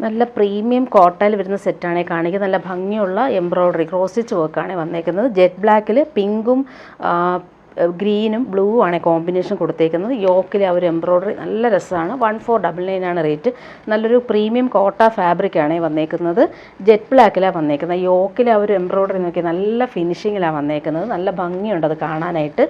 നല്ല പ്രീമിയം കോട്ടയിൽ വരുന്ന സെറ്റാണ് കാണിക്കുന്നത്. നല്ല ഭംഗിയുള്ള എംബ്രോയ്ഡറി ക്രോസ് സ്റ്റിച്ച് വർക്കാണ് വന്നേക്കുന്നത്. ജെറ്റ് ബ്ലാക്കിൽ പിങ്കും ഗ്രീനും ബ്ലൂ ആണ് കോമ്പിനേഷൻ കൊടുത്തേക്കുന്നത്. യോക്കിൽ ആ ഒരു എംബ്രോയ്ഡറി നല്ല രസമാണ്. 1499 ആണ് റേറ്റ്. നല്ലൊരു പ്രീമിയം കോട്ട ഫാബ്രിക്കാണ് വന്നേക്കുന്നത്. ജെറ്റ് ബ്ലാക്കിലാണ് വന്നേക്കുന്നത്. യോക്കിൽ ആ ഒരു എംബ്രോയ്ഡറി നോക്കി നല്ല ഫിനിഷിങ്ങിലാണ് വന്നേക്കുന്നത്. നല്ല ഭംഗിയുണ്ട് അത് കാണാനായിട്ട്.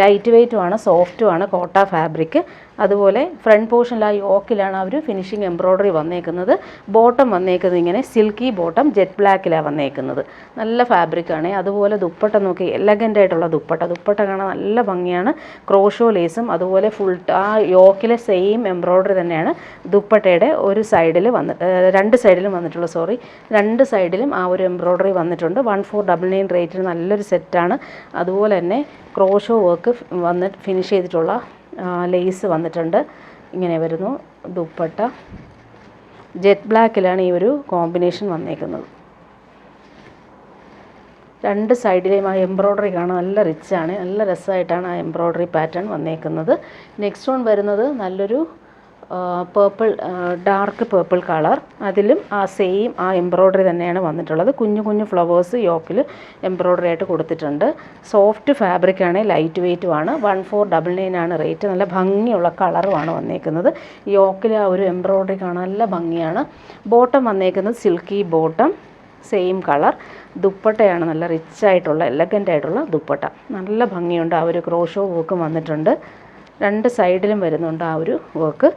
ലൈറ്റ് വെയ്റ്റുമാണ്, സോഫ്റ്റുമാണ് കോട്ട ഫാബ്രിക്. അതുപോലെ ഫ്രണ്ട് പോർഷനിൽ ആ യോക്കിലാണ് ആ ഒരു ഫിനിഷിങ് എംബ്രോയ്ഡറി വന്നേക്കുന്നത്. ബോട്ടം വന്നേക്കുന്നത് ഇങ്ങനെ സിൽക്കി ബോട്ടം ജെറ്റ് ബ്ലാക്കിലാണ് വന്നേക്കുന്നത്. നല്ല ഫാബ്രിക്കാണ്. അതുപോലെ ദുപ്പട്ട നോക്കി എലഗൻ്റ് ആയിട്ടുള്ള ദുപ്പട്ട കാണാൻ നല്ല ഭംഗിയാണ്. ക്രോഷോ ലേസും അതുപോലെ ഫുൾ ആ യോക്കിലെ സെയിം എംബ്രോയ്ഡറി തന്നെയാണ് ദുപ്പട്ടയുടെ ഒരു സൈഡിൽ രണ്ട് സൈഡിലും രണ്ട് സൈഡിലും ആ ഒരു എംബ്രോയ്ഡറി വന്നിട്ടുണ്ട്. 1499 റേറ്റിന് നല്ലൊരു സെറ്റാണ്. അതുപോലെ തന്നെ ക്രോഷോ വർക്ക് ഫിനിഷ് ചെയ്തിട്ടുള്ള ലേസ് വന്നിട്ടുണ്ട്. ഇങ്ങനെ വരുന്നു ദുപ്പട്ട. ജെറ്റ് ബ്ലാക്കിലാണ് ഈ ഒരു കോമ്പിനേഷൻ വന്നേക്കുന്നത്. രണ്ട് സൈഡിലെയും ആ എംബ്രോയ്ഡറി കാണാൻ നല്ല റിച്ചാണ്. നല്ല രസമായിട്ടാണ് ആ എംബ്രോയ്ഡറി പാറ്റേൺ വന്നേക്കുന്നത്. നെക്സ്റ്റ് വൺ വരുന്നത് നല്ലൊരു പേർപ്പിൾ, ഡാർക്ക് പേർപ്പിൾ കളർ. അതിലും ആ സെയിം ആ എംബ്രോയ്ഡറി തന്നെയാണ് വന്നിട്ടുള്ളത്. കുഞ്ഞു കുഞ്ഞു ഫ്ലവേഴ്സ് യോക്കിൽ എംബ്രോയ്ഡറി ആയിട്ട് കൊടുത്തിട്ടുണ്ട്. Soft ഫാബ്രിക്കാണ്, light വെയ്റ്റുമാണ്. 1499 ആണ് റേറ്റ്. നല്ല ഭംഗിയുള്ള കളറുമാണ് വന്നേക്കുന്നത്. യോക്കിൽ ആ ഒരു എംബ്രോയ്ഡറി കാണാൻ നല്ല ഭംഗിയാണ്. ബോട്ടം വന്നേക്കുന്നത് സിൽക്കി ബോട്ടം, സെയിം കളർ. ദുപ്പട്ടയാണ് നല്ല റിച്ചായിട്ടുള്ള എലഗൻ്റ് ആയിട്ടുള്ള ദുപ്പട്ട. നല്ല ഭംഗിയുണ്ട്. ആ ഒരു ക്രോഷോ വർക്കും വന്നിട്ടുണ്ട്. രണ്ട് സൈഡിലും വരുന്നുണ്ട് ആ ഒരു വർക്ക്.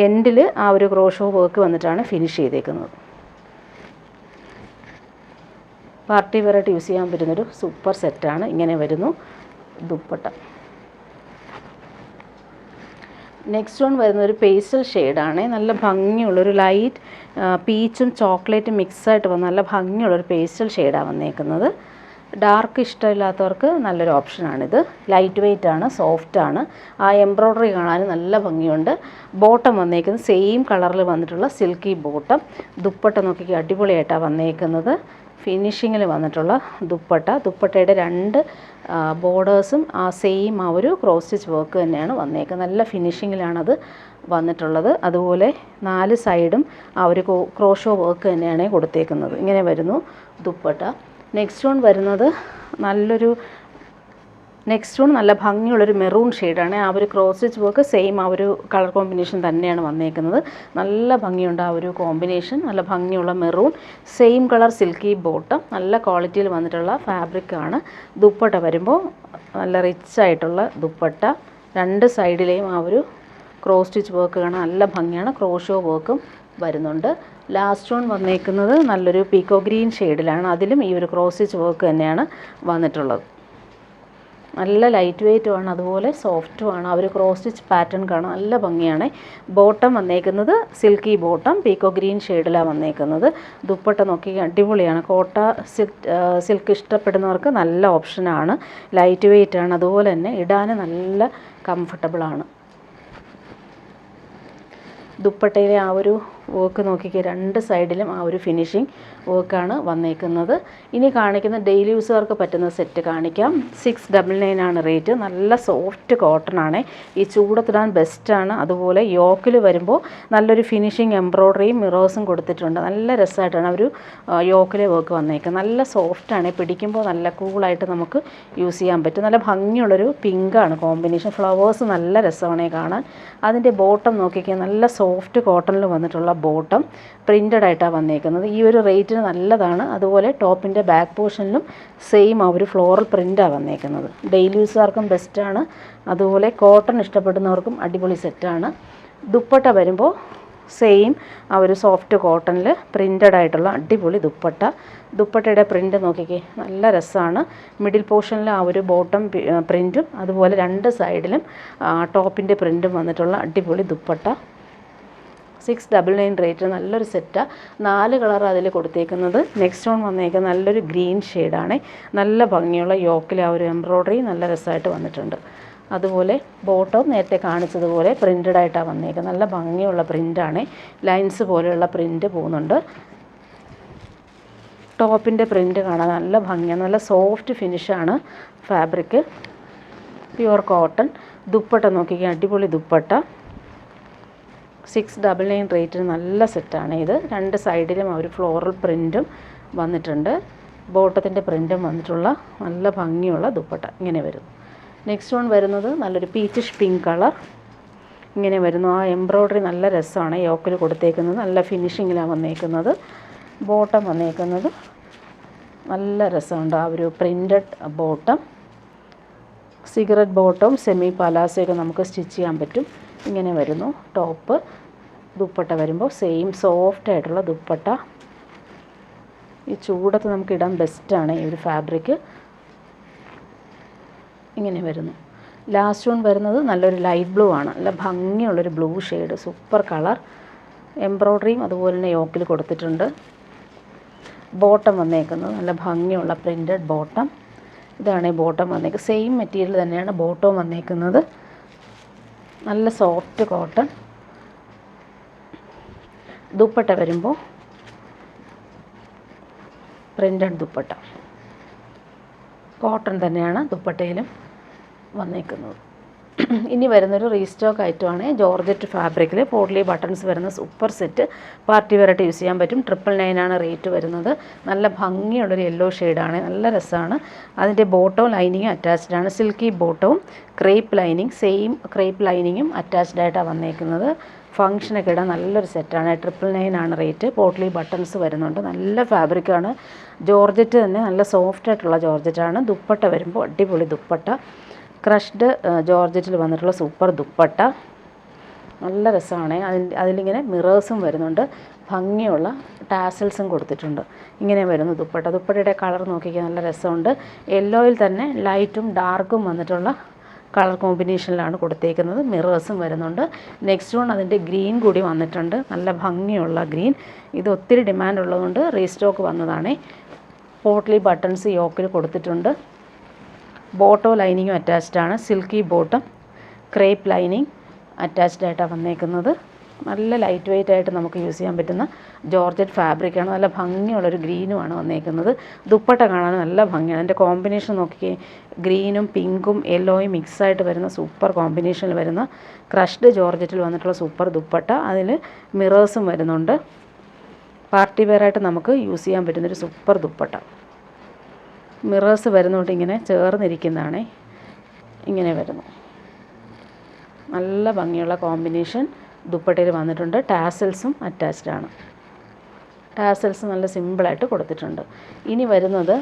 എൻഡിൽ ആ ഒരു ക്രോഷോ വർക്ക് വന്നിട്ടാണ് ഫിനിഷ് ചെയ്തേക്കുന്നത്. പാർട്ടി വെയറായിട്ട് യൂസ് ചെയ്യാൻ പറ്റുന്നൊരു സൂപ്പർ സെറ്റാണ്. ഇങ്ങനെ വരുന്നു ദുപ്പട്ട. നെക്സ്റ്റ് വൺ വരുന്നൊരു പേസ്റ്റൽ ഷെയ്ഡാണ്. നല്ല ഭംഗിയുള്ളൊരു ലൈറ്റ് പീച്ചും ചോക്ലേറ്റും മിക്സായിട്ട് വന്ന നല്ല ഭംഗിയുള്ളൊരു പേസ്റ്റൽ ഷെയ്ഡാണ് വന്നേക്കുന്നത്. ഡാർക്ക് ഇഷ്ടമില്ലാത്തവർക്ക് നല്ലൊരു ഓപ്ഷനാണിത്. ലൈറ്റ് വെയ്റ്റ് ആണ്, സോഫ്റ്റാണ്. ആ എംബ്രോയ്ഡറി കാണാൻ നല്ല ഭംഗിയുണ്ട്. ബോട്ടം വന്നേക്കുന്നത് സെയിം കളറിൽ വന്നിട്ടുള്ള സിൽക്കി ബോട്ടം. ദുപ്പട്ട നോക്കി അടിപൊളിയായിട്ടാണ് വന്നേക്കുന്നത്. ഫിനിഷിങ്ങിൽ വന്നിട്ടുള്ള ദുപ്പട്ടയുടെ രണ്ട് ബോർഡേഴ്സും ആ സെയിം ആ ഒരു ക്രോസ് സ്റ്റിച്ച് വർക്ക് തന്നെയാണ് വന്നേക്കുന്നത്. നല്ല ഫിനിഷിങ്ങിലാണത് വന്നിട്ടുള്ളത്. അതുപോലെ 4 സൈഡും ആ ഒരു ക്രോഷോ വർക്ക് തന്നെയാണ് കൊടുത്തേക്കുന്നത്. ഇങ്ങനെ വരുന്നു ദുപ്പട്ട. നെക്സ്റ്റ് വൺ വരുന്നത് നല്ല ഭംഗിയുള്ളൊരു മെറൂൺ ഷെയ്ഡാണ്. ആ ഒരു ക്രോസ് സ്റ്റിച്ച് വർക്ക് സെയിം ആ ഒരു കളർ കോമ്പിനേഷൻ തന്നെയാണ് വന്നേക്കുന്നത്. നല്ല ഭംഗിയുണ്ട് ആ ഒരു കോമ്പിനേഷൻ. നല്ല ഭംഗിയുള്ള maroon, same colour silky bottom. നല്ല ക്വാളിറ്റിയിൽ വന്നിട്ടുള്ള ഫാബ്രിക്കാണ്. ദുപ്പട്ട വരുമ്പോൾ നല്ല റിച്ചായിട്ടുള്ള ദുപ്പട്ട. രണ്ട് സൈഡിലെയും ആ ഒരു ക്രോസ് സ്റ്റിച്ച് വർക്ക് കാണാൻ നല്ല ഭംഗിയാണ്. ക്രോഷോ വർക്കും വരുന്നുണ്ട്. ലാസ്റ്റ് വൺ വന്നേക്കുന്നത് നല്ലൊരു പീക്കോ ഗ്രീൻ ഷെയ്ഡിലാണ്. അതിലും ഈ ഒരു ക്രോസ് സ്റ്റിച്ച് വർക്ക് തന്നെയാണ് വന്നിട്ടുള്ളത്. നല്ല ലൈറ്റ് വെയ്റ്റുമാണ്, അതുപോലെ സോഫ്റ്റുമാണ്. ആ ഒരു ക്രോസ് സ്റ്റിച്ച് പാറ്റേൺ കാണാൻ നല്ല ഭംഗിയാണ്. ബോട്ടം വന്നേക്കുന്നത് സിൽക്കി ബോട്ടം, പീക്കോ ഗ്രീൻ ഷെയ്ഡിലാണ് വന്നേക്കുന്നത്. ദുപ്പട്ട നോക്കി അടിപൊളിയാണ്. കോട്ട സിൽക്ക് ഇഷ്ടപ്പെടുന്നവർക്ക് നല്ല ഓപ്ഷനാണ്. ലൈറ്റ് വെയ്റ്റാണ്, അതുപോലെ തന്നെ ഇടാൻ നല്ല കംഫർട്ടബിളാണ്. ദുപ്പട്ടയിലെ ആ ഒരു വർക്ക് നോക്കിക്കുക, രണ്ട് സൈഡിലും ആ ഒരു ഫിനിഷിങ് വർക്കാണ് വന്നേക്കുന്നത്. ഇനി കാണിക്കുന്ന ഡെയിലി യൂസുകാർക്ക് പറ്റുന്ന സെറ്റ് കാണിക്കാം. 699 ആണ് റേറ്റ്. നല്ല സോഫ്റ്റ് കോട്ടൺ ആണ്. ഈ ചൂടത്തിടാൻ ബെസ്റ്റാണ്. അതുപോലെ യോക്കിൽ വരുമ്പോൾ നല്ലൊരു ഫിനിഷിങ് എംബ്രോയ്ഡറിയും മിറേഴ്സും കൊടുത്തിട്ടുണ്ട്. നല്ല രസമായിട്ടാണ് ഒരു യോക്കിലെ വർക്ക് വന്നേക്കുന്നത്. നല്ല സോഫ്റ്റാണ്. പിടിക്കുമ്പോൾ നല്ല കൂളായിട്ട് നമുക്ക് യൂസ് ചെയ്യാൻ പറ്റും. നല്ല ഭംഗിയുള്ളൊരു പിങ്കാണ് കോമ്പിനേഷൻ. ഫ്ലവേഴ്സ് നല്ല രസമാണ് കാണാൻ. അതിൻ്റെ ബോട്ടം നോക്കിക്കുക, നല്ല സോഫ്റ്റ് കോട്ടണിൽ വന്നിട്ടുള്ള ബോട്ടം പ്രിൻ്റഡ് ആയിട്ടാണ് വന്നേക്കുന്നത്. ഈ ഒരു റേറ്റിന് നല്ലതാണ്. അതുപോലെ ടോപ്പിൻ്റെ ബാക്ക് പോർഷനിലും സെയിം ആ ഒരു ഫ്ലോറൽ പ്രിൻ്റാണ് വന്നേക്കുന്നത്. ഡെയിലി യൂസുകാർക്കും ബെസ്റ്റാണ്. അതുപോലെ കോട്ടൺ ഇഷ്ടപ്പെടുന്നവർക്കും അടിപൊളി സെറ്റാണ്. ദുപ്പട്ട വരുമ്പോൾ സെയിം ആ ഒരു സോഫ്റ്റ് കോട്ടണിൽ പ്രിൻ്റഡ് ആയിട്ടുള്ള അടിപൊളി ദുപ്പട്ടയുടെ പ്രിൻ്റ് നോക്കിക്കേ, നല്ല രസമാണ്. മിഡിൽ പോർഷനിൽ ആ ഒരു ബോട്ടം പ്രിൻറ്റും അതുപോലെ രണ്ട് സൈഡിലും ടോപ്പിൻ്റെ പ്രിൻറ്റും വന്നിട്ടുള്ള അടിപൊളി ദുപ്പട്ട. 699 റേറ്റ്. നല്ലൊരു സെറ്റാണ്. 4 കളർ അതിൽ കൊടുത്തേക്കുന്നത്. നെക്സ്റ്റ് വൺ വന്നേക്കുന്നത് നല്ലൊരു ഗ്രീൻ ഷെയ്ഡാണ്. നല്ല ഭംഗിയുള്ള യോക്കിൽ ആ ഒരു എംബ്രോയ്ഡറി നല്ല രസമായിട്ട് വന്നിട്ടുണ്ട്. അതുപോലെ ബോട്ടം നേരത്തെ കാണിച്ചതുപോലെ പ്രിൻ്റഡ് ആയിട്ടാണ് വന്നേക്കുന്നത്. നല്ല ഭംഗിയുള്ള പ്രിൻ്റാണ്. ലൈൻസ് പോലെയുള്ള പ്രിൻ്റ് പോകുന്നുണ്ട്. ടോപ്പിൻ്റെ പ്രിൻ്റ് കാണാൻ നല്ല ഭംഗിയാണ്. നല്ല സോഫ്റ്റ് ഫിനിഷാണ് ഫാബ്രിക്. Pure cotton. ദുപ്പട്ട നോക്കിക്കാൻ അടിപൊളി ദുപ്പട്ട. 699 റേറ്റിന് നല്ല സെറ്റാണ് ഇത്. രണ്ട് സൈഡിലും ഒരു ഫ്ലോറൽ പ്രിൻറ്റും വന്നിട്ടുണ്ട്, ബോട്ടത്തിൻ്റെ പ്രിൻറ്റും വന്നിട്ടുള്ള നല്ല ഭംഗിയുള്ള ദുപ്പട്ട ഇങ്ങനെ വരുന്നു. നെക്സ്റ്റ് വൺ വരുന്നത് നല്ലൊരു പീച്ചിഷ് പിങ്ക് കളർ ഇങ്ങനെ വരുന്നു. ആ എംബ്രോയ്ഡറി നല്ല രസമാണ് യോക്കിൽ കൊടുത്തേക്കുന്നത്, നല്ല ഫിനിഷിങ്ങിലാണ് വന്നേക്കുന്നത്. ബോട്ടം വന്നേക്കുന്നത് നല്ല രസമുണ്ട്, ആ ഒരു പ്രിൻറ്റഡ് ബോട്ടം. സിഗരറ്റ് ബോട്ടവും സെമി പലാസയൊക്കെ നമുക്ക് സ്റ്റിച്ച് ചെയ്യാൻ പറ്റും. ഇങ്ങനെ വരുന്നു ടോപ്പ്. ദുപ്പട്ട വരുമ്പോൾ സെയിം സോഫ്റ്റ് ആയിട്ടുള്ള ദുപ്പട്ട. ഈ ചൂടത്ത് നമുക്ക് ഇടാൻ ബെസ്റ്റാണ് ഈ ഒരു ഫാബ്രിക്. ഇങ്ങനെ വരുന്നു. ലാസ്റ്റ് വൺ വരുന്നത് നല്ലൊരു ലൈറ്റ് ബ്ലൂ ആണ്, നല്ല ഭംഗിയുള്ളൊരു ബ്ലൂ ഷെയ്ഡ്, സൂപ്പർ കളർ. എംബ്രോയ്ഡറിയും അതുപോലെ തന്നെ യോക്കിൽ കൊടുത്തിട്ടുണ്ട്. ബോട്ടം വന്നേക്കുന്നത് നല്ല ഭംഗിയുള്ള പ്രിൻറ്റഡ് ബോട്ടം. ഇതാണ് ഈ ബോട്ടം വന്നേക്കുന്നത്. സെയിം മെറ്റീരിയൽ തന്നെയാണ് ബോട്ടവും വന്നേക്കുന്നത്. നല്ല സോഫ്റ്റ് കോട്ടൺ. ദുപ്പട്ട വരുമ്പോൾ പ്രിൻറ്റഡ് ദുപ്പട്ട, കോട്ടൺ തന്നെയാണ് ദുപ്പട്ടയിലും വന്നേക്കുന്നത്. ഇനി വരുന്നൊരു റീസ്റ്റോക്ക് ഐറ്റമാണ് ജോർജറ്റ് ഫാബ്രിക്കിൽ പോട്ട്ലി ബട്ടൺസ് വരുന്ന സൂപ്പർ സെറ്റ്. പാർട്ടി വെയറായിട്ട് യൂസ് ചെയ്യാൻ പറ്റും. 999 റേറ്റ് വരുന്നത്. നല്ല ഭംഗിയുള്ളൊരു യെല്ലോ ഷെയ്ഡാണ്, നല്ല രസമാണ്. അതിൻ്റെ ബോട്ടവും ലൈനിങ്ങും അറ്റാച്ച്ഡ് ആണ്. സിൽക്കി ബോട്ടവും ക്രേപ്പ് ലൈനിങ്, സെയിം ക്രേപ്പ് ലൈനിങ്ങും അറ്റാച്ച്ഡ് ആയിട്ടാണ് വന്നേക്കുന്നത്. ഫങ്ഷനൊക്കെ ഇടാൻ നല്ലൊരു സെറ്റാണ്. 999 റേറ്റ്. പോട്ട്ലി ബട്ടൺസ് വരുന്നുണ്ട്. നല്ല ഫാബ്രിക്കാണ്. ജോർജറ്റ് തന്നെ നല്ല സോഫ്റ്റ് ആയിട്ടുള്ള ജോർജറ്റാണ്. ദുപ്പട്ട വരുമ്പോൾ അടിപൊളി ദുപ്പട്ട. ക്രഷ്ഡ് ജോർജറ്റിൽ വന്നിട്ടുള്ള സൂപ്പർ ദുപ്പട്ട, നല്ല രസമാണ്. അതിലിങ്ങനെ മിറേഴ്സും വരുന്നുണ്ട്, ഭംഗിയുള്ള ടാസൽസും കൊടുത്തിട്ടുണ്ട്. ഇങ്ങനെ വരുന്നു ദുപ്പട്ട. ദുപ്പട്ടയുടെ കളർ നോക്കിക്കാൻ നല്ല രസമുണ്ട്. യെല്ലോയിൽ തന്നെ ലൈറ്റും ഡാർക്കും വന്നിട്ടുള്ള കളർ കോമ്പിനേഷനിലാണ് കൊടുത്തേക്കുന്നത്. മിറേഴ്സും വരുന്നുണ്ട്. നെക്സ്റ്റ് വൺ അതിൻ്റെ ഗ്രീൻ കൂടി വന്നിട്ടുണ്ട്, നല്ല ഭംഗിയുള്ള ഗ്രീൻ. ഇത് ഒത്തിരി ഡിമാൻഡ് ഉള്ളതുകൊണ്ട് റീസ്റ്റോക്ക് വന്നതാണ്. പോട്ട്ലി ബട്ടൺസ് യോക്കിൽ കൊടുത്തിട്ടുണ്ട്. ബോട്ടോ ലൈനിങ്ങും അറ്റാച്ച്ഡ് ആണ്. Silky bottom, crepe lining attached ആയിട്ടാണ് വന്നേക്കുന്നത്. നല്ല ലൈറ്റ് വെയ്റ്റ് ആയിട്ട് നമുക്ക് യൂസ് ചെയ്യാൻ പറ്റുന്ന ജോർജറ്റ് ഫാബ്രിക്കാണ്. നല്ല ഭംഗിയുള്ളൊരു ഗ്രീനുമാണ് വന്നേക്കുന്നത്. ദുപ്പട്ട കാണാൻ നല്ല ഭംഗിയാണ്. അതിൻ്റെ കോമ്പിനേഷൻ നോക്കിയേ, ഗ്രീനും പിങ്കും യെല്ലോയും മിക്സായിട്ട് വരുന്ന സൂപ്പർ കോമ്പിനേഷനിൽ വരുന്ന ക്രഷ്ഡ് ജോർജറ്റിൽ വന്നിട്ടുള്ള സൂപ്പർ ദുപ്പട്ട. അതിൽ മിറേഴ്സും വരുന്നുണ്ട്. പാർട്ടി വെയറായിട്ട് നമുക്ക് യൂസ് ചെയ്യാൻ പറ്റുന്നൊരു സൂപ്പർ ദുപ്പട്ട. മിറേഴ്സ് വരുന്നോണ്ട് ഇങ്ങനെ ചേർന്നിരിക്കുന്നതാണ്. ഇങ്ങനെ വരുന്നു. നല്ല ഭംഗിയുള്ള കോമ്പിനേഷൻ ദുപ്പട്ടയിൽ വന്നിട്ടുണ്ട്. ടാസൽസും അറ്റാച്ച്ഡ് ആണ്. ടാസൽസ് നല്ല സിമ്പിളായിട്ട് കൊടുത്തിട്ടുണ്ട്. ഇനി വരുന്നത്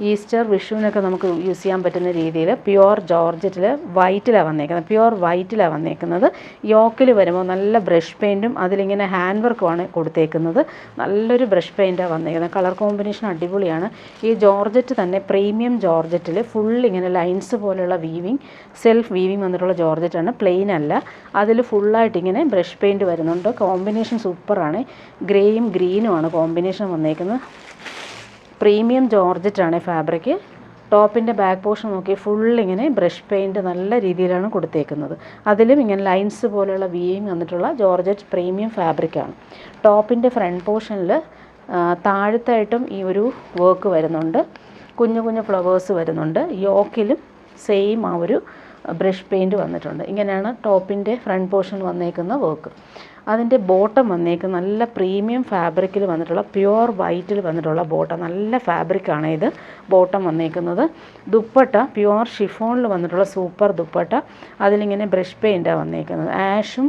ഈസ്റ്റർ വിഷുവിനൊക്കെ നമുക്ക് യൂസ് ചെയ്യാൻ പറ്റുന്ന രീതിയിൽ പ്യുവർ ജോർജറ്റിൽ വൈറ്റിലാണ് വന്നേക്കുന്നത്. പ്യുവർ വൈറ്റിലാണ് വന്നേക്കുന്നത്. യോക്കിൽ വരുമ്പോൾ നല്ല ബ്രഷ് പെയിൻറ്റും അതിലിങ്ങനെ ഹാൻഡ് വർക്കുമാണ് കൊടുത്തേക്കുന്നത്. നല്ലൊരു ബ്രഷ് പെയിൻറ്റാണ് വന്നേക്കുന്നത്. കളർ കോമ്പിനേഷൻ അടിപൊളിയാണ്. ഈ ജോർജറ്റ് തന്നെ പ്രീമിയം ജോർജറ്റിൽ ഫുൾ ഇങ്ങനെ ലൈൻസ് പോലെയുള്ള വീവിങ്, സെൽഫ് വീവിങ് വന്നിട്ടുള്ള ജോർജറ്റാണ്, പ്ലെയിൻ അല്ല. അതിൽ ഫുള്ളായിട്ട് ഇങ്ങനെ ബ്രഷ് പെയിൻറ്റ് വരുന്നുണ്ട്. കോമ്പിനേഷൻ സൂപ്പറാണ്. ഗ്രേയും ഗ്രീനുമാണ് കോമ്പിനേഷൻ വന്നേക്കുന്നത്. പ്രീമിയം ജോർജറ്റാണ് ഫാബ്രിക്. ടോപ്പിൻ്റെ ബാക്ക് പോർഷൻ നോക്കി ഫുള്ളിങ്ങനെ ബ്രഷ് പെയിൻറ്റ് നല്ല രീതിയിലാണ് കൊടുത്തേക്കുന്നത്. അതിലും ഇങ്ങനെ ലൈൻസ് പോലെയുള്ള വീവിങ് വന്നിട്ടുള്ള ജോർജറ്റ് പ്രീമിയം ഫാബ്രിക്കാണ്. ടോപ്പിൻ്റെ ഫ്രണ്ട് പോർഷനിൽ താഴത്തായിട്ടും ഈ ഒരു വർക്ക് വരുന്നുണ്ട്. കുഞ്ഞു കുഞ്ഞു ഫ്ലവേഴ്സ് വരുന്നുണ്ട്. യോക്കിലും സെയിം ആ ഒരു ബ്രഷ് പെയിൻറ്റ് വന്നിട്ടുണ്ട്. ഇങ്ങനെയാണ് ടോപ്പിൻ്റെ ഫ്രണ്ട് പോർഷൻ വന്നേക്കുന്ന വർക്ക്. അതിൻ്റെ ബോട്ടം വന്നേക്കുന്ന നല്ല പ്രീമിയം ഫാബ്രിക്കിൽ വന്നിട്ടുള്ള പ്യുവർ വൈറ്റിൽ വന്നിട്ടുള്ള ബോട്ടം, നല്ല ഫാബ്രിക്കാണ് ഇത്. ബോട്ടം വന്നേക്കുന്നത്. ദുപ്പട്ട പ്യുവർ ഷിഫോണിൽ വന്നിട്ടുള്ള സൂപ്പർ ദുപ്പട്ട. അതിലിങ്ങനെ ബ്രഷ് പെയിൻറ്റാണ് വന്നേക്കുന്നത്. ആഷും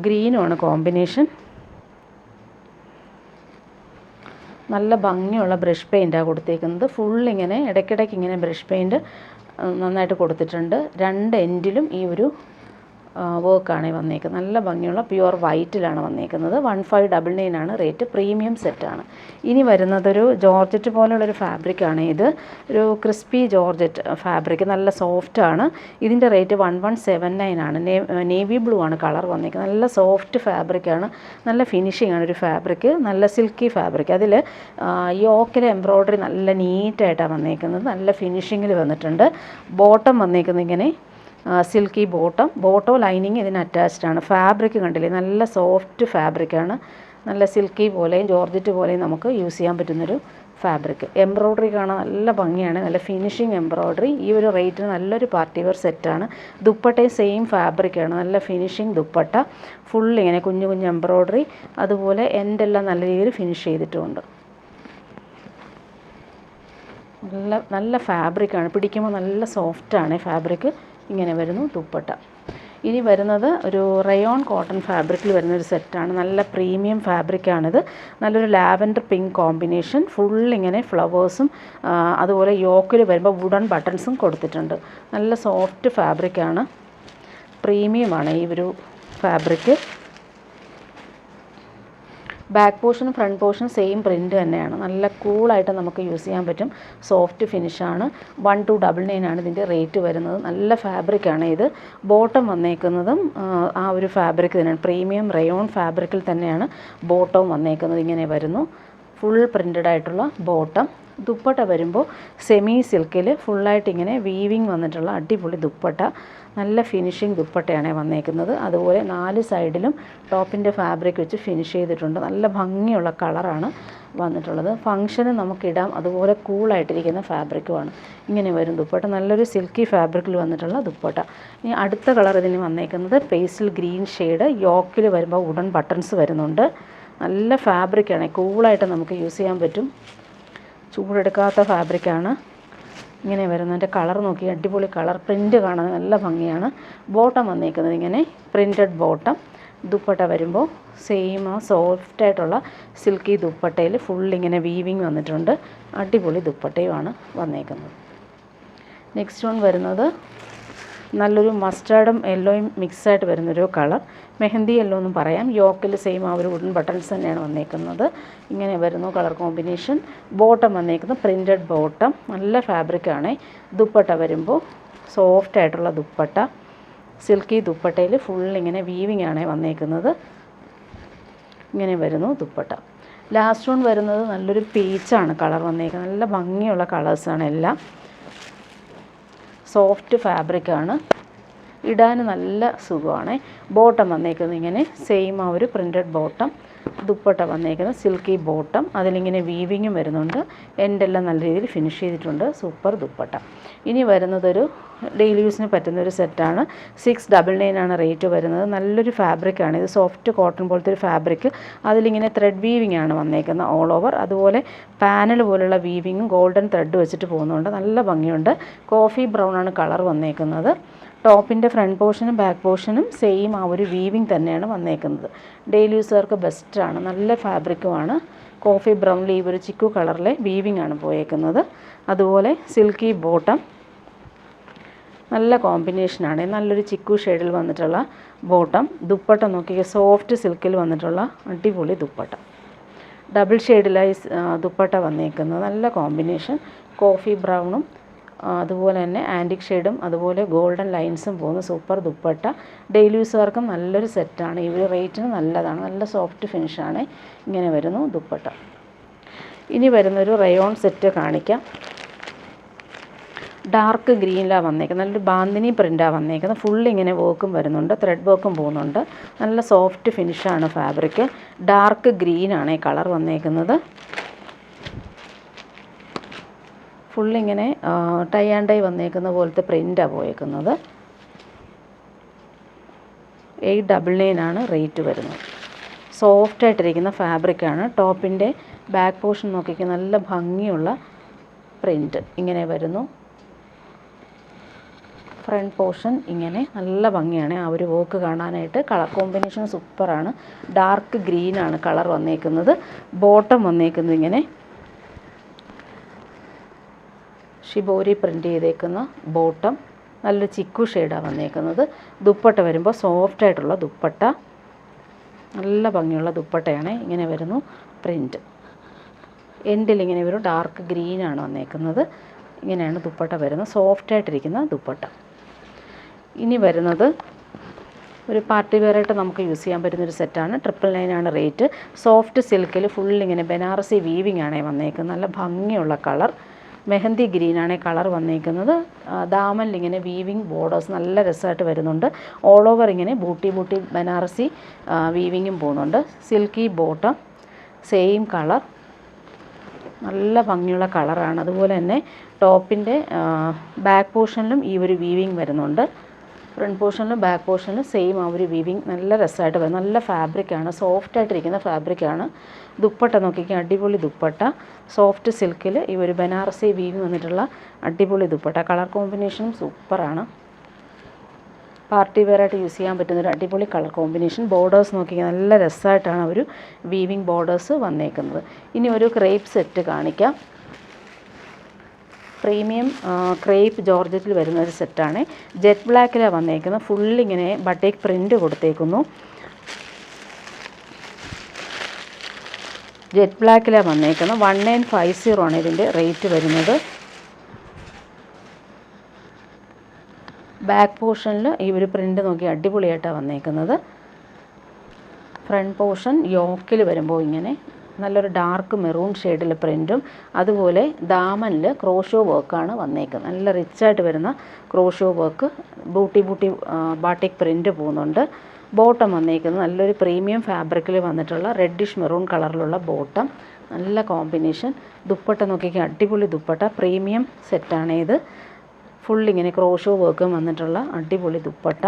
ഗ്രീനുമാണ് കോമ്പിനേഷൻ. നല്ല ഭംഗിയുള്ള ബ്രഷ് പെയിൻറ്റാണ് കൊടുത്തേക്കുന്നത്. ഫുള്ളിങ്ങനെ ഇടയ്ക്കിടയ്ക്ക് ഇങ്ങനെ ബ്രഷ് പെയിൻറ്റ് നന്നായിട്ട് കൊടുത്തിട്ടുണ്ട്. രണ്ട് എൻഡിലും ഈ ഒരു വർക്കാണ് വന്നേക്കുന്നത്. നല്ല ഭംഗിയുള്ള പ്യുവർ വൈറ്റിലാണ് വന്നേക്കുന്നത്. 1599 റേറ്റ്. പ്രീമിയം സെറ്റാണ്. ഇനി വരുന്നതൊരു ജോർജറ്റ് പോലുള്ളൊരു ഫാബ്രിക്കാണ് ഇത്. ഒരു ക്രിസ്പി ജോർജറ്റ് ഫാബ്രിക്, നല്ല സോഫ്റ്റാണ്. ഇതിൻ്റെ റേറ്റ് 1179 ആണ്. നേവി ബ്ലൂ ആണ് കളർ വന്നേക്കുന്നത്. നല്ല സോഫ്റ്റ് ഫാബ്രിക്കാണ്, നല്ല ഫിനിഷിംഗ് ആണ് ഒരു ഫാബ്രിക്, നല്ല സിൽക്കി ഫാബ്രിക്. അതിൽ യോക്കിലെ എംബ്രോയ്ഡറി നല്ല നീറ്റായിട്ടാണ് വന്നേക്കുന്നത്. നല്ല ഫിനിഷിങ്ങിൽ വന്നിട്ടുണ്ട്. ബോട്ടം വന്നേക്കുന്നത് ഇങ്ങനെ സിൽക്കി ബോട്ടം. ബോട്ടോ ലൈനിങ് ഇതിന് അറ്റാച്ച്ഡ് ആണ്. ഫാബ്രിക് കണ്ടില്ലേ, നല്ല സോഫ്റ്റ് ഫാബ്രിക്കാണ്. നല്ല സിൽക്കി പോലെയും ജോർജറ്റ് പോലെയും നമുക്ക് യൂസ് ചെയ്യാൻ പറ്റുന്നൊരു ഫാബ്രിക്. എംബ്രോയ്ഡറി കാണാൻ നല്ല ഭംഗിയാണ്, നല്ല ഫിനിഷിങ് എംബ്രോയ്ഡറി. ഈ ഒരു റേറ്റിന് നല്ലൊരു പാർട്ടി വെയർ സെറ്റാണ്. ദുപ്പട്ടയും സെയിം ഫാബ്രിക്കാണ്, നല്ല ഫിനിഷിങ് ദുപ്പട്ട. ഫുൾ ഇങ്ങനെ കുഞ്ഞു കുഞ്ഞു എംബ്രോയ്ഡറി, അതുപോലെ എൻഡെല്ലാം നല്ല രീതിയിൽ ഫിനിഷ് ചെയ്തിട്ടുമുണ്ട്. നല്ല ഫാബ്രിക്കാണ്, പിടിക്കുമ്പോൾ നല്ല സോഫ്റ്റാണ് ഫാബ്രിക്. ഇങ്ങനെ വരുന്നു ദുപ്പട്ട. ഇനി വരുന്നത് ഒരു റയോൺ കോട്ടൺ ഫാബ്രിക്കിൽ വരുന്നൊരു സെറ്റാണ്. നല്ല പ്രീമിയം ഫാബ്രിക്കാണിത്. നല്ലൊരു ലാവൻഡർ പിങ്ക് കോമ്പിനേഷൻ. ഫുൾ ഇങ്ങനെ ഫ്ലവേഴ്സും അതുപോലെ യോക്കിൽ വരുമ്പോൾ വുഡൻ ബട്ടൺസും കൊടുത്തിട്ടുണ്ട്. നല്ല സോഫ്റ്റ് ഫാബ്രിക്കാണ്, പ്രീമിയമാണ് ഈ ഒരു ഫാബ്രിക്ക്. ബാക്ക് പോർഷനും ഫ്രണ്ട് പോർഷനും സെയിം പ്രിൻറ്റ് തന്നെയാണ്. നല്ല കൂളായിട്ട് നമുക്ക് യൂസ് ചെയ്യാൻ പറ്റും. സോഫ്റ്റ് ഫിനിഷാണ്. 1299 ആണ് ഇതിൻ്റെ റേറ്റ് വരുന്നത്. നല്ല ഫാബ്രിക്കാണ് ഇത്. ബോട്ടം വന്നേക്കുന്നതും ആ ഒരു ഫാബ്രിക് തന്നെയാണ്, പ്രീമിയം റയോൺ ഫാബ്രിക്കിൽ തന്നെയാണ് ബോട്ടം വന്നേക്കുന്നത്. ഇങ്ങനെ വരുന്നു, ഫുൾ പ്രിൻറ്റഡ് ആയിട്ടുള്ള ബോട്ടം. ദുപ്പട്ട വരുമ്പോൾ സെമി സിൽക്കിൽ ഫുള്ളായിട്ട് ഇങ്ങനെ വീവിങ് വന്നിട്ടുള്ള അടിപൊളി ദുപ്പട്ട. നല്ല ഫിനിഷിങ് ദുപ്പട്ടയാണ് വന്നേക്കുന്നത്. അതുപോലെ 4 സൈഡിലും ടോപ്പിൻ്റെ ഫാബ്രിക് വെച്ച് ഫിനിഷ് ചെയ്തിട്ടുണ്ട്. നല്ല ഭംഗിയുള്ള കളറാണ് വന്നിട്ടുള്ളത്. ഫങ്ഷന് നമുക്കിടാം, അതുപോലെ കൂളായിട്ടിരിക്കുന്ന ഫാബ്രിക്കുമാണ്. ഇങ്ങനെ വരും ദുപ്പട്ട. നല്ലൊരു സിൽക്കി ഫാബ്രിക്കിൽ വന്നിട്ടുള്ള ദുപ്പട്ട. ഇനി അടുത്ത കളർ ഇതിന് വന്നേക്കുന്നത് പേസ്റ്റൽ ഗ്രീൻ ഷെയ്ഡ്. യോക്കിൽ വരുമ്പോൾ വുഡൻ ബട്ടൺസ് വരുന്നുണ്ട്. നല്ല ഫാബ്രിക്കാണ്, കൂളായിട്ട് നമുക്ക് യൂസ് ചെയ്യാൻ പറ്റും. ചൂടെടുക്കാത്ത ഫാബ്രിക്കാണ്. ഇങ്ങനെ വരുന്നതിൻ്റെ കളർ നോക്കി, അടിപൊളി കളർ. പ്രിൻറ്റ് കാണാൻ നല്ല ഭംഗിയാണ്. ബോട്ടം വന്നേക്കുന്നത് ഇങ്ങനെ പ്രിൻറ്റഡ് ബോട്ടം. ദുപ്പട്ട വരുമ്പോൾ സെയിം സോഫ്റ്റായിട്ടുള്ള സിൽക്കി ദുപ്പട്ടയിൽ ഫുൾ ഇങ്ങനെ വീവിങ് വന്നിട്ടുണ്ട്. അടിപൊളി ദുപ്പട്ടയുമാണ് വന്നേക്കുന്നത്. നെക്സ്റ്റ് വൺ വരുന്നത് നല്ലൊരു മസ്റ്റാർഡും യെല്ലോയും മിക്സായിട്ട് വരുന്നൊരു കളർ. മെഹന്തി യെല്ലോ എന്നും പറയാം. യോക്കിൽ സെയിം ആ ഒരു വുഡൻ ബട്ടൺസ് തന്നെയാണ് വന്നേക്കുന്നത്. ഇങ്ങനെ വരുന്നു കളർ കോമ്പിനേഷൻ. ബോട്ടം വന്നേക്കുന്നത് പ്രിൻറ്റഡ് ബോട്ടം. നല്ല ഫാബ്രിക്കാണ്. ദുപ്പട്ട വരുമ്പോൾ സോഫ്റ്റായിട്ടുള്ള ദുപ്പട്ട. സിൽക്കി ദുപ്പട്ടയിൽ ഫുൾ ഇങ്ങനെ വീവിങ് ആണ് വന്നേക്കുന്നത്. ഇങ്ങനെ വരുന്നു ദുപ്പട്ട. ലാസ്റ്റ് വൺ വരുന്നത് നല്ലൊരു പീച്ചാണ് കളർ വന്നേക്കുന്നത്. നല്ല ഭംഗിയുള്ള കളേഴ്സാണ് എല്ലാം. സോഫ്റ്റ് ഫാബ്രിക്കാണ്, ഇടാൻ നല്ല സുഖമാണ്. ബോട്ടം വന്നേക്കുന്നത് ഇങ്ങനെ സെയിം ആ ഒരു പ്രിൻറ്റഡ് ബോട്ടം. ദുപ്പട്ട വന്നേക്കുന്നത് സിൽക്കി ബോട്ടം. അതിലിങ്ങനെ വീവിങ്ങും വരുന്നുണ്ട്. എൻഡെല്ലാം നല്ല രീതിയിൽ ഫിനിഷ് ചെയ്തിട്ടുണ്ട്. സൂപ്പർ ദുപ്പട്ട. ഇനി വരുന്നതൊരു ഡെയിലി യൂസിന് പറ്റുന്നൊരു സെറ്റാണ്. 699 ആണ് റേറ്റ് വരുന്നത്. നല്ലൊരു ഫാബ്രിക്കാണ് ഇത്. സോഫ്റ്റ് കോട്ടൺ പോലത്തെ ഒരു ഫാബ്രിക്. അതിലിങ്ങനെ ത്രെഡ് വീവിങ് ആണ് വന്നേക്കുന്നത് ഓൾ ഓവർ. അതുപോലെ പാനൽ പോലുള്ള വീവിങ്ങും ഗോൾഡൻ ത്രെഡ് വെച്ചിട്ട് പോകുന്നുണ്ട്. നല്ല ഭംഗിയുണ്ട്. കോഫി ബ്രൗൺ ആണ് കളർ വന്നേക്കുന്നത്. ടോപ്പിൻ്റെ ഫ്രണ്ട് പോർഷനും ബാക്ക് പോർഷനും സെയിം ആ ഒരു വീവിങ് തന്നെയാണ് വന്നേക്കുന്നത്. ഡെയിലി യൂസുകാർക്ക് ബെസ്റ്റാണ്. നല്ല ഫാബ്രിക്കുമാണ്. കോഫി ബ്രൗണിൽ ഈ ഒരു ചിക്കു കളറിലെ വീവിങ് ആണ് പോയേക്കുന്നത്. അതുപോലെ സിൽക്കി ബോട്ടം. നല്ല കോമ്പിനേഷനാണ്. നല്ലൊരു ചിക്കു ഷെയ്ഡിൽ വന്നിട്ടുള്ള ബോട്ടം. ദുപ്പട്ട നോക്കിയ സോഫ്റ്റ് സിൽക്കിൽ വന്നിട്ടുള്ള അടിപൊളി ദുപ്പട്ട. ഡബിൾ ഷെയ്ഡിലായി ദുപ്പട്ട വന്നേക്കുന്നത്. നല്ല കോമ്പിനേഷൻ. കോഫി ബ്രൗണും അതുപോലെ തന്നെ ആൻറ്റിക് ഷെയ്ഡും അതുപോലെ ഗോൾഡൻ ലൈൻസും പോകുന്ന സൂപ്പർ ദുപ്പട്ട. ഡെയിലി യൂസുകാർക്കും നല്ലൊരു സെറ്റാണ്. ഈ ഒരു റേറ്റിന് നല്ലതാണ്. നല്ല സോഫ്റ്റ് ഫിനിഷാണ്. ഇങ്ങനെ വരുന്നു ദുപ്പട്ട. ഇനി വരുന്നൊരു റയോൺ സെറ്റ് കാണിക്കാം. ഡാർക്ക് ഗ്രീനിലാണ് വന്നേക്കുന്നത്. നല്ലൊരു ബാന്തിനി പ്രിൻ്റാണ് വന്നേക്കുന്നത്. ഫുൾ ഇങ്ങനെ വർക്കും വരുന്നുണ്ട്, ത്രെഡ് വർക്കും പോകുന്നുണ്ട്. നല്ല സോഫ്റ്റ് ഫിനിഷാണ് ഫാബ്രിക്. ഡാർക്ക് ഗ്രീനാണ് ഈ കളർ വന്നേക്കുന്നത്. ഫുള്ളിങ്ങനെ ടൈ ആൻഡ് ഡൈ വന്നേക്കുന്ന പോലത്തെ പ്രിൻ്റാണ് പോയേക്കുന്നത്. 899 ആണ് റേറ്റ് വരുന്നത്. സോഫ്റ്റായിട്ടിരിക്കുന്ന ഫാബ്രിക്കാണ്. ടോപ്പിൻ്റെ ബാക്ക് പോർഷൻ നോക്കിക്കുക, നല്ല ഭംഗിയുള്ള പ്രിൻറ്റ് ഇങ്ങനെ വരുന്നു. ഫ്രണ്ട് പോർഷൻ ഇങ്ങനെ നല്ല ഭംഗിയാണ് ആ ഒരു വർക്ക് കാണാനായിട്ട്. കളർ കോമ്പിനേഷൻ സൂപ്പറാണ്. ഡാർക്ക് ഗ്രീനാണ് കളർ വന്നേക്കുന്നത്. ബോട്ടം വന്നേക്കുന്നത് ഇങ്ങനെ ഷിബോരി പ്രിൻ്റ് ചെയ്തേക്കുന്ന ബോട്ടം. നല്ലൊരു ചിക്കു ഷെയ്ഡാണ് വന്നേക്കുന്നത്. ദുപ്പട്ട വരുമ്പോൾ സോഫ്റ്റായിട്ടുള്ള ദുപ്പട്ട. നല്ല ഭംഗിയുള്ള ദുപ്പട്ടയാണ്. ഇങ്ങനെ വരുന്നു പ്രിൻറ്റ്. എൻഡിൽ ഇങ്ങനെ ഒരു ഡാർക്ക് ഗ്രീനാണ് വന്നേക്കുന്നത്. ഇങ്ങനെയാണ് ദുപ്പട്ട വരുന്നത്. സോഫ്റ്റായിട്ടിരിക്കുന്ന ദുപ്പട്ട. ഇനി വരുന്നത് ഒരു പാർട്ടി വെയറായിട്ട് നമുക്ക് യൂസ് ചെയ്യാൻ പറ്റുന്നൊരു സെറ്റാണ്. 999 ആണ് റേറ്റ്. സോഫ്റ്റ് സിൽക്കിൽ ഫുൾ ഇങ്ങനെ ബനാറസി വീവിങ് ആണ് വന്നേക്കുന്നത്. നല്ല ഭംഗിയുള്ള കളർ. മെഹന്തി ഗ്രീനാണ് കളർ വന്നേക്കുന്നത്. ദാമനിൽ ഇങ്ങനെ വീവിങ് ബോർഡേഴ്സ് നല്ല രസമായിട്ട് വരുന്നുണ്ട്. ഓൾ ഓവർ ഇങ്ങനെ ബൂട്ടി ബനാറസി വീവിങ്ങും പോകുന്നുണ്ട്. Silky bottom same colour. നല്ല ഭംഗിയുള്ള കളറാണ്. അതുപോലെ തന്നെ ടോപ്പിൻ്റെ ബാക്ക് പോർഷനിലും ഈ ഒരു വീവിങ് വരുന്നുണ്ട്. ഫ്രണ്ട് പോർഷനിലും ബാക്ക് പോർഷനിലും സെയിം ആ ഒരു വീവിങ് നല്ല രസമായിട്ട് വരും. നല്ല ഫാബ്രിക്കാണ്, സോഫ്റ്റായിട്ടിരിക്കുന്ന ഫാബ്രിക്കാണ്. ദുപ്പട്ട നോക്കിക്കുക, അടിപൊളി ദുപ്പട്ട. സോഫ്റ്റ് സിൽക്കിൽ ഈ ഒരു ബനാറസി വീവിങ് വന്നിട്ടുള്ള അടിപൊളി ദുപ്പട്ട. കളർ കോമ്പിനേഷനും സൂപ്പറാണ്. പാർട്ടി വെയറായിട്ട് യൂസ് ചെയ്യാൻ പറ്റുന്നൊരു അടിപൊളി കളർ കോമ്പിനേഷൻ. ബോർഡേഴ്സ് നോക്കിക്കുക, നല്ല രസമായിട്ടാണ് ഒരു വീവിങ് ബോർഡേഴ്സ് വന്നേക്കുന്നത്. ഇനി ഒരു ക്രേപ്പ് സെറ്റ് കാണിക്കാം. പ്രീമിയം ക്രേപ്പ് ജോർജറ്റിൽ വരുന്ന ഒരു സെറ്റാണ്. ജെറ്റ് ബ്ലാക്കിലാണ് വന്നേക്കുന്നത്. ഫുള്ളിങ്ങനെ ബട്ടേക്ക് പ്രിൻ്റ് കൊടുത്തേക്കുന്നു. ജെറ്റ് ബ്ലാക്കിലാണ് വന്നേക്കുന്നത്. 1950 ആണ് ഇതിൻ്റെ റേറ്റ് വരുന്നത്. ബാക്ക് പോർഷനിൽ ഈ ഒരു പ്രിൻ്റ് നോക്കി അടിപൊളിയായിട്ടാണ് വന്നേക്കുന്നത്. ഫ്രണ്ട് പോർഷൻ യോക്കിൽ വരുമ്പോൾ ഇങ്ങനെ നല്ലൊരു ഡാർക്ക് മെറൂൺ ഷെയ്ഡിൽ പ്രിൻറ്റും അതുപോലെ ദാമനിൽ ക്രോഷോ വർക്കാണ് വന്നേക്കുന്നത്. നല്ല റിച്ചായിട്ട് വരുന്ന crochet work, booty batik print പോകുന്നുണ്ട്. ബോട്ടം വന്നേക്കുന്നത് നല്ലൊരു പ്രീമിയം ഫാബ്രിക്കിൽ വന്നിട്ടുള്ള റെഡിഷ് മെറൂൺ കളറിലുള്ള ബോട്ടം. നല്ല കോമ്പിനേഷൻ. ദുപ്പട്ട നോക്കിക്കാൻ അടിപൊളി ദുപ്പട്ട. പ്രീമിയം സെറ്റാണ് ഇത്. ഫുള്ളിങ്ങനെ ക്രോഷോ വർക്കും വന്നിട്ടുള്ള അടിപൊളി ദുപ്പട്ട.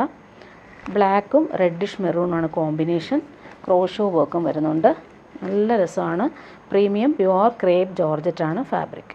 ബ്ലാക്കും റെഡിഷ് മെറൂണാണ് കോമ്പിനേഷൻ. ക്രോഷോ വർക്കും വരുന്നുണ്ട്. നല്ല രസമാണ്. പ്രീമിയം പ്യുവർ ക്രേപ്പ് ജോർജറ്റാണ് ഫാബ്രിക്.